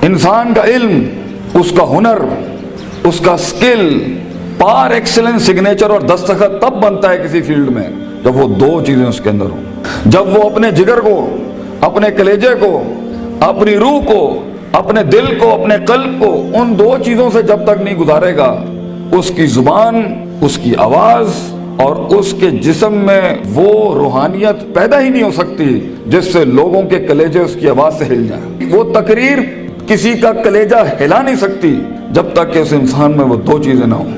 انسان کا علم، اس کا ہنر، اس کا سکل پار ایکسلنس سگنیچر اور دستخط تب بنتا ہے کسی فیلڈ میں جب وہ دو چیزیں اس کے اندر ہوں۔ جب وہ اپنے جگر کو، اپنے کلیجے کو، اپنی روح کو، اپنے دل کو، اپنے قلب کو ان دو چیزوں سے جب تک نہیں گزارے گا، اس کی زبان، اس کی آواز اور اس کے جسم میں وہ روحانیت پیدا ہی نہیں ہو سکتی جس سے لوگوں کے کلیجے اس کی آواز سے ہل جائیں۔ وہ تقریر کسی کا کلیجہ ہلا نہیں سکتی جب تک کہ اس انسان میں وہ دو چیزیں نہ ہوں۔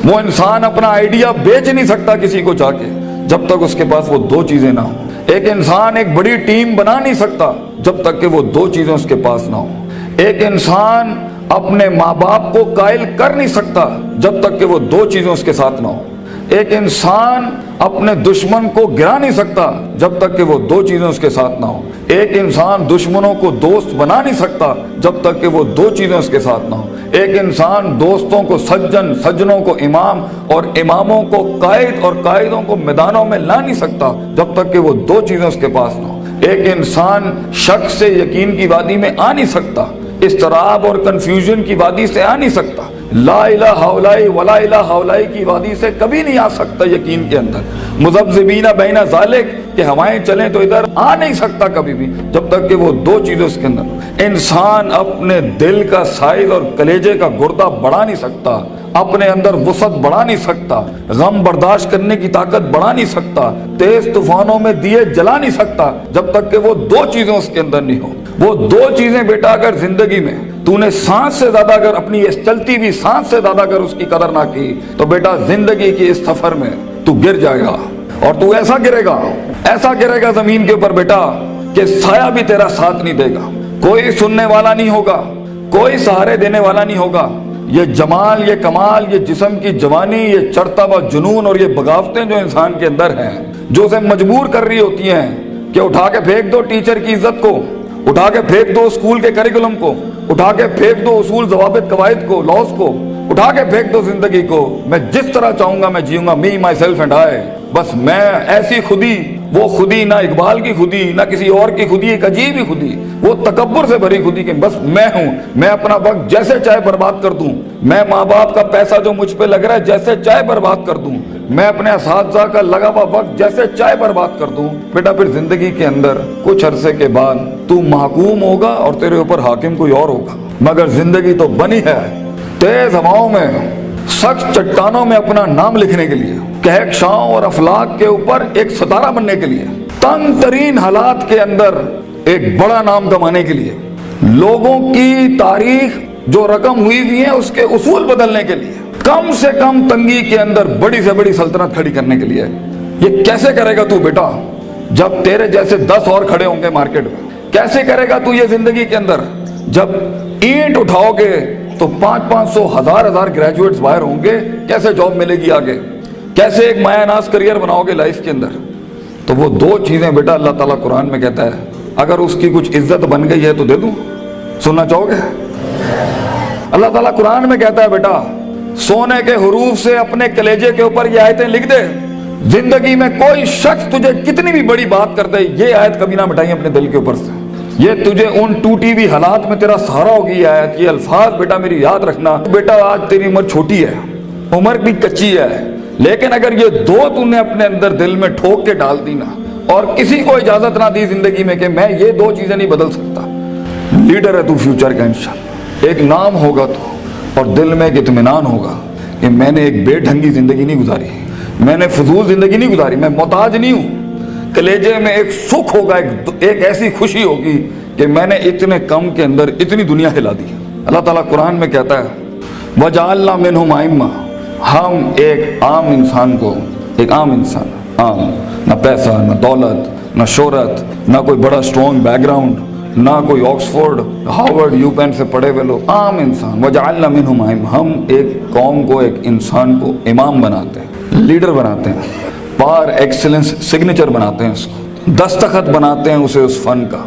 وہ انسان اپنا آئیڈیا بیچ نہیں سکتا کسی کو جا کے جب تک اس کے پاس وہ دو چیزیں نہ ہوں۔ ایک انسان ایک بڑی ٹیم بنا نہیں سکتا جب تک کہ وہ دو چیزیں اس کے پاس نہ ہوں۔ ایک انسان اپنے ماں باپ کو قائل کر نہیں سکتا جب تک کہ وہ دو چیزیں اس کے ساتھ نہ ہوں۔ ایک انسان اپنے دشمن کو گرا نہیں سکتا جب تک کہ وہ دو چیزیں اس کے ساتھ نہ ہوں۔ ایک انسان دشمنوں کو دوست بنا نہیں سکتا جب تک کہ وہ دو چیزیں اس کے ساتھ نہ ہوں۔ ایک انسان دوستوں کو سجن، سجنوں کو امام اور اماموں کو قائد اور قائدوں کو میدانوں میں لا نہیں سکتا جب تک کہ وہ دو چیزیں اس کے پاس نہ ہوں۔ ایک انسان شک سے یقین کی وادی میں آ نہیں سکتا، اضطراب اور کنفیوژن کی وادی سے آ نہیں سکتا، لا الہ ہؤلاء ولا الہ ہؤلاء کی وادی سے کبھی نہیں آ سکتا یقین کے اندر۔ مذبذبین بین ذالک کہ ہوائیں چلیں تو ادھر آ نہیں سکتا کبھی بھی جب تک کہ وہ دو چیزیں اس کے اندر۔ انسان اپنے دل کا سائز اور کلیجے کا گردہ بڑھا نہیں سکتا، اپنے اندر وسعت بڑھا نہیں سکتا، غم برداشت کرنے کی طاقت بڑھا نہیں سکتا، تیز طوفانوں میں دیے جلا نہیں سکتا جب تک کہ وہ دو چیزیں اس کے اندر نہیں ہو۔ وہ دو چیزیں بیٹا اگر زندگی میں تو نے سانس سے زیادہ اگر اپنی اس چلتی ہوئی سانس سے زیادہ اگر اس کی قدر نہ کی تو بیٹا زندگی کی اس سفر میں تو گر جائے گا، اور تو ایسا گرے گا زمین کے اوپر بیٹا کہ سایہ بھی تیرا ساتھ نہیں دے گا، کوئی سننے والا نہیں ہوگا، کوئی سہارے دینے والا نہیں ہوگا۔ یہ جمال، یہ کمال، یہ جسم کی جوانی، یہ چڑھتا ہوا جنون اور یہ بغاوتیں جو انسان کے اندر ہیں، جو اسے مجبور کر رہی ہوتی ہیں کہ اٹھا کے پھینک دو ٹیچر کی عزت کو، اٹھا کے پھینک دو اسکول کے کریکولم کو، اٹھا کے پھینک دو اصول، ضوابط، قواعد کو، لاس کو، اٹھا کے پھینک دو زندگی کو۔ میں جس طرح چاہوں گا میں جیوں گا، می مائی سیلف اینڈ آئی، بس میں ایسی خودی، وہ خودی نہ اقبال کی خودی نہ کسی اور کی خودی، ایک عجیب ہی خودی، وہ تکبر سے بھری خودی کہ بس میں ہوں، میں اپنا وقت جیسے چاہے برباد کر دوں، میں ماں باپ کا پیسہ جو مجھ پہ لگ رہا ہے جیسے چاہے برباد کر دوں، میں اپنے اساتذہ کا لگا ہوا وقت جیسے چاہے برباد کر دوں۔ بیٹا پھر زندگی کے اندر کچھ عرصے کے بعد تو محکوم ہوگا اور تیرے اوپر حاکم کوئی اور ہوگا، مگر زندگی تو بنی ہے تیز ہواؤں میں، سخت چٹانوں میں اپنا نام لکھنے کے لیے، کہکشاؤں اور افلاک کے اوپر ایک ستارہ بننے کے لیے، تنگ ترین حالات کے اندر ایک بڑا نام کمانے کے لیے، لوگوں کی تاریخ جو رقم ہوئی ہوئی ہے اس کے اصول بدلنے کے لیے، کم سے کم تنگی کے اندر بڑی سے بڑی سلطنت کھڑی کرنے کے لیے۔ یہ کیسے کرے گا تو بیٹا جب تیرے جیسے 10 اور کھڑے ہوں گے مارکیٹ میں؟ کیسے کرے گا تو یہ زندگی کے اندر جب اینٹ اٹھاؤ گے تو 500 1000 گریجویٹس باہر ہوں گے؟ کیسے جاب ملے گی آگے؟ کیسے ایک مایہ ناز کریئر بناؤ گے لائف کے اندر؟ تو وہ دو چیزیں بیٹا اللہ تعالیٰ قرآن میں کہتا ہے اگر اس کی کچھ عزت بن گئی ہے تو دے دوں، سننا چاہو گے؟ اللہ تعالیٰ قرآن میں کہتا ہے بیٹا سونے کے حروف سے اپنے کلیجے کے اوپر یہ آیتیں لکھ دے، زندگی میں کوئی شخص تجھے کتنی بھی بڑی بات کر دے یہ آیت کبھی نہ مٹائیں اپنے دل کے اوپر سے، یہ تجھے ان ٹوٹی ہوئی حالات میں تیرا سہارا ہوگی یہ آیت، یہ الفاظ بیٹا میری یاد رکھنا۔ بیٹا آج تیری عمر چھوٹی ہے، عمر بھی کچی ہے، لیکن اگر یہ دو تو نے اپنے اندر دل میں ٹھوک کے ڈال دی نا اور کسی کو اجازت نہ دی زندگی میں کہ میں یہ دو چیزیں نہیں بدل سکتا، لیڈر ہے تو فیوچر کا انشاءاللہ، ایک نام ہوگا تو اور دل میں ایک اطمینان ہوگا کہ میں نے ایک بے ڈھنگی زندگی نہیں گزاری، میں نے فضول زندگی نہیں گزاری، میں محتاج نہیں ہوں، کلیجے میں ایک سکھ ہوگا، ایک ایسی خوشی ہوگی کہ میں نے اتنے کم کے اندر اتنی دنیا ہلا دی۔ اللہ تعالیٰ قرآن میں کہتا ہے وَجَعَلْنَا مِنْهُمْ أَئِمَّةً، ہم ایک عام انسان کو، ایک عام انسان، عام، نہ پیسہ نہ دولت نہ شہرت نہ کوئی بڑا اسٹرانگ بیک گراؤنڈ نہ کوئی آکسفورڈ ہارورڈ یو پین سے پڑھے ہوئے لوگ، عام انسان، وَجَعَلْنَا مِنْهُمْ أَئِمَّةً، ہم ایک قوم کو، ایک انسان کو امام بناتے ہیں، لیڈر بناتے ہیں، پار ایکسلنس سگنیچر بناتے ہیں، اس کو دستخط بناتے ہیں اسے اس فن کا،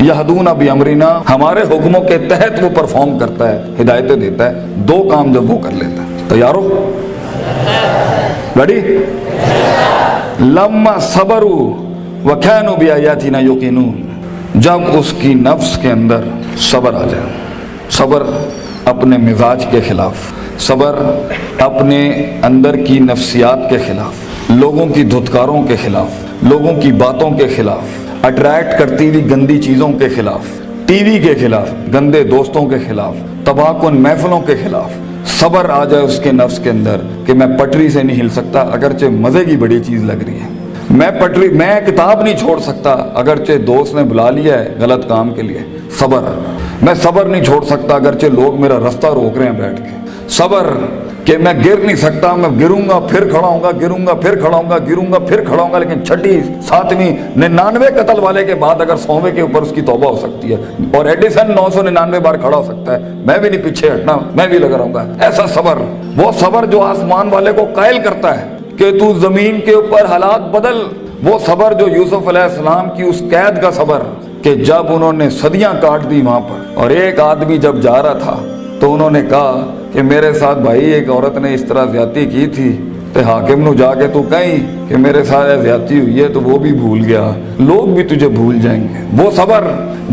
یہدون بامرنا، ہمارے حکموں کے تحت وہ پرفارم کرتا ہے، ہدایتیں دیتا ہے، دو کام جب وہ کر لیتا ہے، تیار ہو؟ ریڈی؟ لما صبروا وكانوا بآياتنا يوقنون، جب اس کی نفس کے اندر صبر آ جائے، صبر اپنے مزاج کے خلاف، صبر اپنے اندر کی نفسیات کے خلاف، لوگوں کی دھتکاروں کے خلاف، لوگوں کی باتوں کے خلاف، اٹریکٹ کرتی ہوئی گندی چیزوں کے خلاف، ٹی وی کے خلاف، گندے دوستوں کے خلاف، تباہ کن محفلوں کے خلاف صبر آ جائے اس کے نفس کے اندر کہ میں پٹری سے نہیں ہل سکتا اگرچہ مزے کی بڑی چیز لگ رہی ہے، میں کتاب نہیں چھوڑ سکتا اگرچہ دوست نے بلا لیا ہے غلط کام کے لیے، صبر، میں صبر نہیں چھوڑ سکتا اگرچہ لوگ میرا رستہ روک رہے ہیں بیٹھ کے، صبر کہ میں گر نہیں سکتا، میں گروں گا پھر کھڑا ہوں گا، گروں گا پھر کھڑا ہوں گا، گروں گا پھر کھڑا ہوں گا، لیکن چھٹی 7ویں 99 قتل والے کے بعد اگر 100ویں کے اوپر اس کی توبہ ہو سکتی ہے اور ایڈیسن 999 بار کھڑا ہو سکتا ہے، میں بھی نہیں پیچھے ہٹنا، میں بھی لگا رہوں گا، ایسا صبر، وہ صبر جو آسمان والے کو قائل کرتا ہے کہ تو زمین کے اوپر حالات بدل، وہ صبر جو یوسف علیہ السلام کی اس قید کا صبر کہ جب انہوں نے صدیاں کاٹ دی وہاں پر اور ایک آدمی جب جا رہا تھا تو انہوں نے کہا کہ میرے ساتھ بھائی ایک عورت نے اس طرح زیادتی کی تھی تے حاکم نو جا کے تو کہیں کہ میرے ساتھ زیادتی ہوئی ہے تو وہ بھی بھول گیا، لوگ بھی تجھے بھول جائیں گے، وہ صبر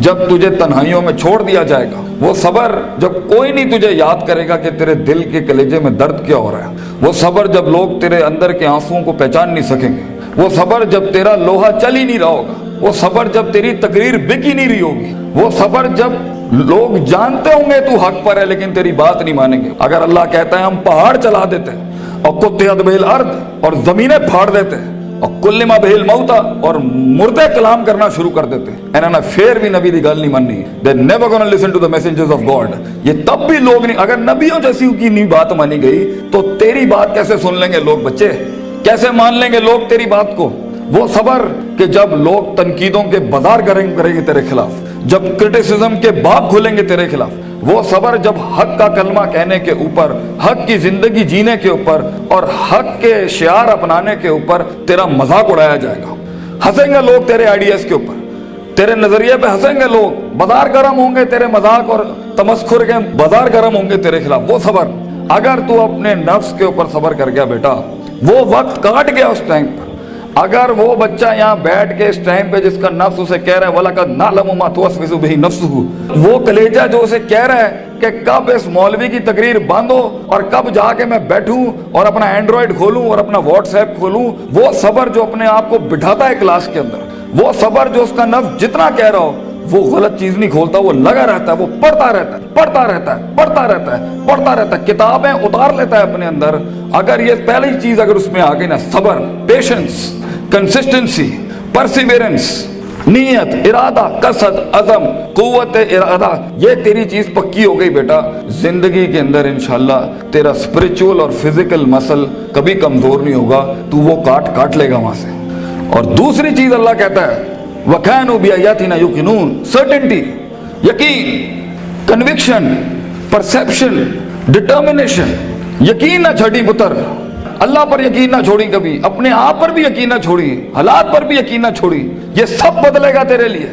جب تجھے تنہائیوں میں چھوڑ دیا جائے گا، وہ صبر جب کوئی نہیں تجھے یاد کرے گا کہ تیرے دل کے کلیجے میں درد کیا ہو رہا ہے، وہ صبر جب لوگ تیرے اندر کے آنسوؤں کو پہچان نہیں سکیں گے، وہ صبر جب تیرا لوہا چل ہی نہیں رہا ہوگا، وہ صبر جب تیری تقریر بک ہی نہیں رہی ہوگی، وہ صبر جب لوگ جانتے ہوں گے تو حق پر ہے لیکن تیری بات نہیں مانیں گے، اگر اللہ کہتا ہے ہم پہاڑ چلا دیتے ہیں اور قطعت بہ الارض اور زمینیں پھاڑ دیتے ہیں اور کلما بہ الموتى اور مردے کلام کرنا شروع کر دیتے ہیں، انہوں نے پھر بھی نبی دی گل نہیں ماننی، they never gonna listen to the messengers of God، یہ تب بھی لوگ نہیں، اگر نبیوں جیسی کی نہیں بات مانی گئی تو تیری بات کیسے سن لیں گے لوگ، بچے کیسے مان لیں گے لوگ تیری بات کو، وہ صبر کہ جب لوگ تنقیدوں کے بازار کریں گے تیرے خلاف، جب کرٹیسزم کے باب کھولیں گے تیرے خلاف، وہ صبر جب حق کا کلمہ کہنے کے اوپر، حق کی زندگی جینے کے اوپر اور حق کے شعار اپنانے کے اوپر تیرا مذاق اڑایا جائے گا، ہنسیں گے لوگ تیرے آئیڈیاز کے اوپر، تیرے نظریے پہ ہنسیں گے لوگ، بازار گرم ہوں گے تیرے مذاق اور تمسخر کے بازار گرم ہوں گے تیرے خلاف، وہ صبر اگر تو اپنے نفس کے اوپر صبر کر گیا بیٹا، وہ وقت کاٹ گیا اس ٹائم پر، اگر وہ بچہ یہاں بیٹھ کے اس ٹائم پہ جس کا نفس اسے کہہ رہا ہے وَلَقَدْ نَعْلَمُ مَا تُوَسْوِسُ بِهِ نَفْسُهُ، وہ کلیجہ جو اسے کہہ رہا ہے کہ کب اس مولوی کی تقریر بند ہو اور کب جا کے میں بیٹھوں اور اپنا اینڈرائیڈ کھولوں اور اپنا واٹس ایپ کھولوں، وہ صبر جو اپنے آپ کو بٹھاتا ہے کلاس کے اندر، وہ صبر جو اس کا نفس جتنا کہہ رہا ہو وہ غلط چیز نہیں کھولتا، وہ لگا رہتا ہے، وہ پڑھتا رہتا ہے، پڑھتا رہتا ہے، پڑھتا رہتا ہے، پڑھتا رہتا ہے، کتابیں اتار لیتا ہے اپنے اندر، اگر یہ پہلی چیز اگر اس میں آ گئی نا، صبر، پیشنس، کنسسٹنسی، پرسیورنس، نیت، ارادہ، قصد، عزم، قوت ارادہ، یہ تیری چیز پکی ہو گئی بیٹا، زندگی کے اندر انشاءاللہ تیرا اسپرچول اور فزیکل مسل کبھی کمزور نہیں ہوگا، تو وہ کاٹ لے گا وہاں سے۔ اور دوسری چیز اللہ کہتا ہے وَكَانُوا بِآيَاتِنَا يُوقِنُونَ، سرٹنٹی، یقین، کنوکشن، پرسیپشن، ڈٹرمنیشن، یقین نہ چھڑی پتر، اللہ پر یقین نہ چھوڑی کبھی، اپنے آپ پر بھی یقین نہ چھوڑی، حالات پر بھی یقین نہ چھوڑی، یہ سب بدلے گا تیرے لیے،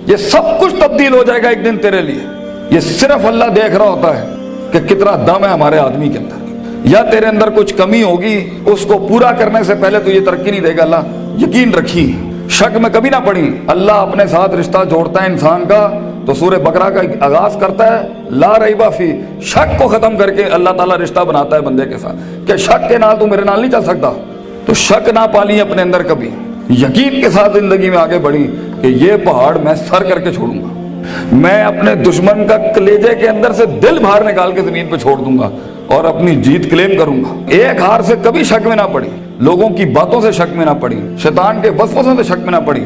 یہ سب کچھ تبدیل ہو جائے گا ایک دن تیرے لیے، یہ صرف اللہ دیکھ رہا ہوتا ہے کہ کتنا دم ہے ہمارے آدمی کے اندر، یا تیرے اندر کچھ کمی ہوگی اس کو پورا کرنے سے پہلے تو یہ ترقی نہیں دے گا اللہ، یقین رکھی، شک میں کبھی نہ پڑی، اللہ اپنے ساتھ رشتہ جوڑتا ہے انسان کا تو سورہ بقرہ کا آغاز کرتا ہے لا ریب فی، شک کو ختم کر کے اللہ تعالیٰ رشتہ بناتا ہے بندے کے ساتھ کہ شک کے نال تو میرے نال نہیں چل سکتا، تو شک نہ پالی اپنے اندر کبھی، یقین کے ساتھ زندگی میں آگے بڑھی کہ یہ پہاڑ میں سر کر کے چھوڑوں گا، میں اپنے دشمن کا کلیجے کے اندر سے دل باہر نکال کے زمین پہ چھوڑ دوں گا اور اپنی جیت کلیم کروں گا، ایک ہار سے کبھی شک میں نہ پڑی، لوگوں کی باتوں سے شک میں نہ پڑی، شیطان کے وسوسوں سے شک میں نہ پڑی،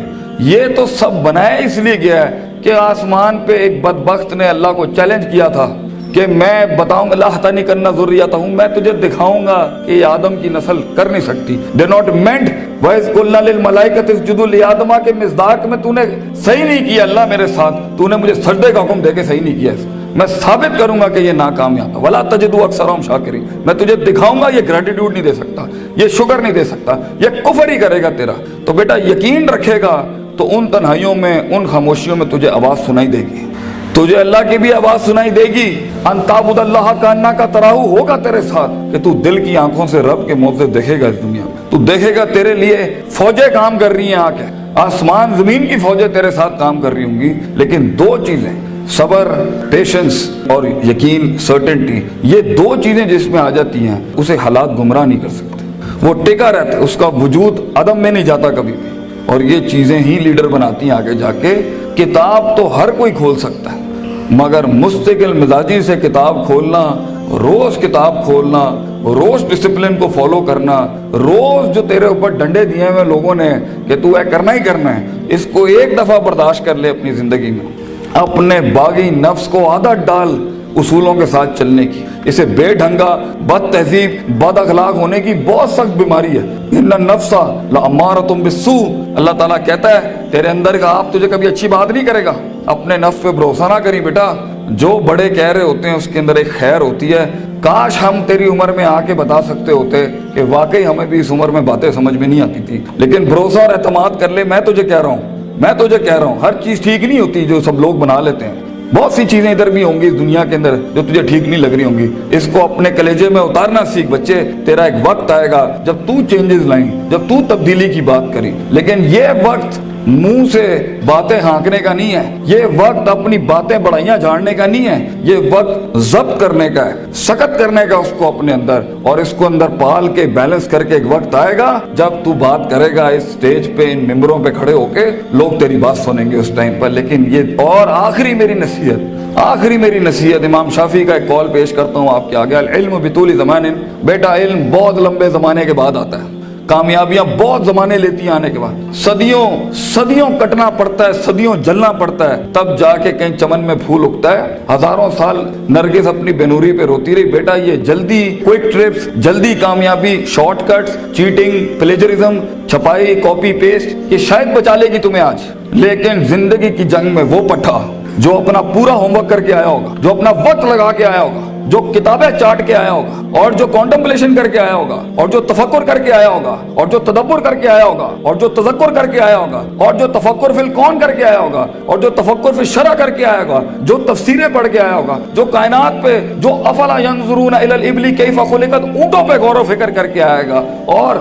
یہ تو سب بنایا اس لیے گیا ہے کہ آسمان پہ ایک بدبخت نے اللہ کو چیلنج کیا تھا کہ میں بتاؤں گا لَأَحْتَنِكَنَّ ذُرِّيَّتَهُمْ، میں تجھے دکھاؤں گا کہ یہ آدم کی نسل کر نہیں سکتی، they not meant وَإِذْ قُلْنَا لِلْمَلَائِكَةِ اسْجُدُوا لِآدَمَ کے مصداق میں تو نے صحیح نہیں کیا اللہ میرے ساتھ، تو نے مجھے سجدے کا حکم دے کے صحیح نہیں کیا، میں ثابت کروں گا کہ یہ ناکامیاب ہے، وَلَا تَجِدُوا أَكْثَرَهُمْ شَاكِرِينَ، میں تجھے دکھاؤں گا یہ گریٹیٹیوڈ نہیں دے سکتا، یہ شکر نہیں دے سکتا، یہ کفر ہی کرے گا تیرا، تو بیٹا یقین رکھے گا تو ان تنہائیوں میں، ان خاموشیوں میں تجھے آواز سنائی دے گی، تجھے اللہ کی بھی آواز سنائی دے گی، ان تعبد اللہ کانک تراہ، ہوگا تیرے ساتھ کہ تو دل کی آنکھوں سے رب کے معجزے دیکھے گا اس دنیا میں، تو دیکھے گا تیرے لیے فوجیں کام کر رہی ہیں، آ کے آسمان زمین کی فوجیں تیرے ساتھ کام کر رہی ہوں گی، لیکن دو چیزیں، صبر, پیشنس اور یقین, سرٹنٹی, یہ دو چیزیں جس میں آ جاتی ہیں اسے حالات گمراہ نہیں کر سکتے. وہ ٹکا رہتا ہے, اس کا وجود عدم میں نہیں جاتا کبھی بھی. اور یہ چیزیں ہی لیڈر بناتی ہیں آگے جا کے. کتاب تو ہر کوئی کھول سکتا ہے, مگر مستقل مزاجی سے کتاب کھولنا, روز کتاب کھولنا, روز ڈسپلن کو فالو کرنا, روز جو تیرے اوپر ڈنڈے دیے ہوئے لوگوں نے کہ تو ہے کرنا ہی کرنا ہے, اس کو ایک دفعہ برداشت کر لے اپنی زندگی میں. اپنے باغی نفس کو عادت ڈال اصولوں کے ساتھ چلنے کی. اسے بے ڈھنگا, بد تہذیب, بد اخلاق ہونے کی بہت سخت بیماری ہے. ان النفس لامارۃ بالسوء, اللہ تعالیٰ کہتا ہے تیرے اندر کا آپ تجھے کبھی اچھی بات نہیں کرے گا. اپنے نفس پہ بھروسہ نہ کری بیٹا, جو بڑے کہہ رہے ہوتے ہیں اس کے اندر ایک خیر ہوتی ہے. کاش ہم تیری عمر میں آ کے بتا سکتے ہوتے کہ واقعی ہمیں بھی اس عمر میں باتیں سمجھ میں نہیں آتی تھی, لیکن بھروسہ اور اعتماد کر لے. میں تجھے کہہ رہا ہوں ہر چیز ٹھیک نہیں ہوتی جو سب لوگ بنا لیتے ہیں. بہت سی چیزیں ادھر بھی ہوں گی اس دنیا کے اندر جو تجھے ٹھیک نہیں لگ رہی ہوں گی. اس کو اپنے کلیجے میں اتارنا سیکھ بچے. تیرا ایک وقت آئے گا جب تو چینجز لائیں, جب تو تبدیلی کی بات کری. لیکن یہ وقت منہ سے باتیں ہانکنے کا نہیں ہے, یہ وقت اپنی باتیں بڑائیاں جھاڑنے کا نہیں ہے, یہ وقت ضبط کرنے کا ہے, سخت کرنے کا اس کو اپنے اندر, اور اس کو اندر پال کے بیلنس کر کے. ایک وقت آئے گا جب تو بات کرے گا اس سٹیج پہ, ان ممبروں پہ کھڑے ہو کے, لوگ تیری بات سنیں گے اس ٹائم پر. لیکن یہ اور آخری میری نصیحت, امام شافعی کا ایک قول پیش کرتا ہوں آپ کے آگے. العلم بطول زمان, بیٹا علم بہت لمبے زمانے کے بعد آتا ہے, کامیابیاں بہت زمانے لیتی ہیں آنے کے بعد. صدیوں کٹنا پڑتا ہے, صدیوں جلنا پڑتا ہے, تب جا کے کہیں چمن میں پھول اگتا ہے. ہزاروں سال نرگس اپنی بنوری پہ روتی رہی. بیٹا یہ جلدی کوئک ٹرپس, جلدی کامیابی, شارٹ کٹس, چیٹنگ, پلیجرزم, چھپائی, کاپی پیسٹ, یہ شاید بچا لے گی تمہیں آج. لیکن زندگی کی جنگ میں وہ پٹھا جو اپنا پورا ہوم ورک کر کے آیا ہوگا, جو اپنا وقت لگا کے آیا ہوگا, جو کتابیں چاٹ کے آیا ہوگا, اور جو کانٹمپلیشن کر کے آیا ہوگا, اور جو تفکر کر کے آیا ہوگا, اور جو تدبر کر کے آیا ہوگا, اور جو تذکر کر کے آیا ہوگا, اور جو تفکر فی الکون کر کے آیا ہوگا, اور جو تفکر فی الشرع کر کے آیا ہوگا, جو تفسیریں پڑھ کے آیا ہوگا, جو کائنات پہ, جو افلا ینظرون الی الابل کیف خلقت, اونٹوں پہ غور و فکر کر کے آئے گا, اور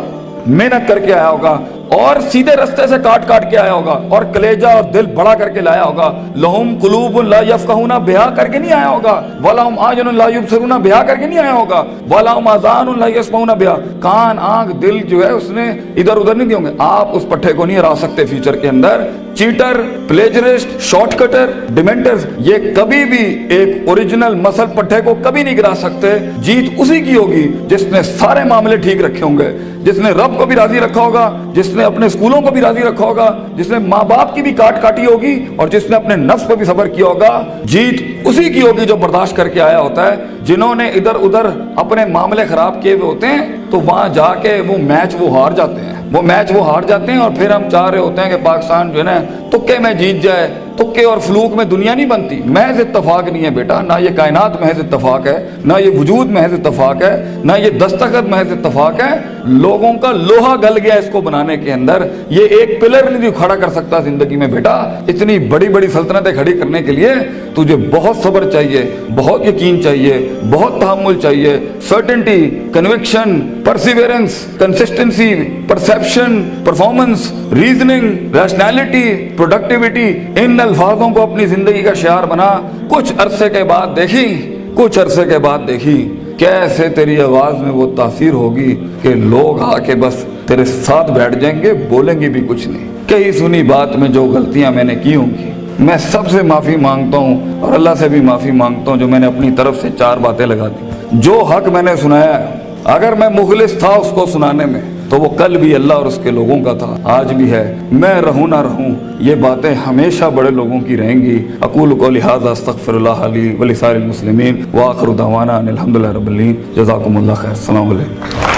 محنت کر کے آیا ہوگا, اور سیدھے رستے سے کاٹ کے آیا ہوگا, اور کلیجہ اور دل بڑا کر کے لایا ہوگا. لہم قلوب لا یفقہون بہا کر کے نہیں آیا ہوگا, ولہم اعین لا یبصرون بہا کر کے نہیں آیا ہوگا, ولہم آذان لا یسمعون بہا, کان, آنکھ, دل جو ہے اس نے ادھر ادھر نہیں دیے ہوں گے. آپ اس پٹھے کو نہیں ہرا سکتے فیوچر کے اندر. چیٹر, پلیجرسٹ, شارٹ کٹر, ڈیمنٹرز, یہ کبھی بھی ایک اوریجنل مسل پٹھے کو کبھی نہیں گرا سکتے. جیت اسی کی ہوگی جس نے سارے معاملے ٹھیک رکھے ہوں گے, جس نے رب کو بھی راضی رکھا ہوگا, جس نے اپنے اسکولوں کو بھی راضی رکھا ہوگا, جس نے ماں باپ کی بھی کاٹی ہوگی, اور جس نے اپنے نفس پر بھی صبر کیا ہوگا. جیت اسی کی ہوگی جو برداشت کر کے آیا ہوتا ہے. جنہوں نے ادھر ادھر اپنے معاملے خراب کیے ہوئے ہوتے ہیں تو وہاں جا کے وہ میچ ہار جاتے ہیں, اور پھر ہم چاہ رہے ہوتے ہیں کہ پاکستان جو ہے نا تکے میں جیت جائے. تکے اور فلوک میں دنیا نہیں بنتی. محض اتفاق نہیں ہے بیٹا, نہ یہ کائنات محض اتفاق ہے, نہ یہ وجود محض اتفاق ہے, نہ یہ دستخط محض اتفاق ہے. لوگوں کا لوہا گل گیا اس کو بنانے کے اندر. یہ ایک پلر نہیں کھڑا کر سکتا زندگی میں بیٹا. اتنی بڑی بڑی سلطنتیں کھڑی کرنے کے لیے تجھے بہت صبر چاہیے, بہت یقین چاہیے, بہت تحمل چاہیے, certainty, conviction, perseverance, consistency, perception, performance, reasoning, rationality, productivity. ان الفاظوں کو اپنی زندگی کا شعار بنا. کچھ عرصے کے بعد دیکھی کیسے تیری آواز میں وہ تاثیر ہوگی کہ لوگ آ کے بس تیرے ساتھ بیٹھ جائیں گے, بولیں گے بھی کچھ نہیں. کہیں سنی بات میں جو غلطیاں میں نے کی ہوں گی, میں سب سے معافی مانگتا ہوں, اور اللہ سے بھی معافی مانگتا ہوں جو میں نے اپنی طرف سے 4 باتیں لگا دی. جو حق میں نے سنایا ہے, اگر میں مخلص تھا اس کو سنانے میں تو وہ کل بھی اللہ اور اس کے لوگوں کا تھا, آج بھی ہے. میں رہوں نہ رہوں, یہ باتیں ہمیشہ بڑے لوگوں کی رہیں گی. اقول قولی ھذا استغفر اللہ لی ولسائر المسلمین وآخر دعوانا ان الحمد للہ رب العالمین. جزاکم اللہ خیر. السلام علیکم.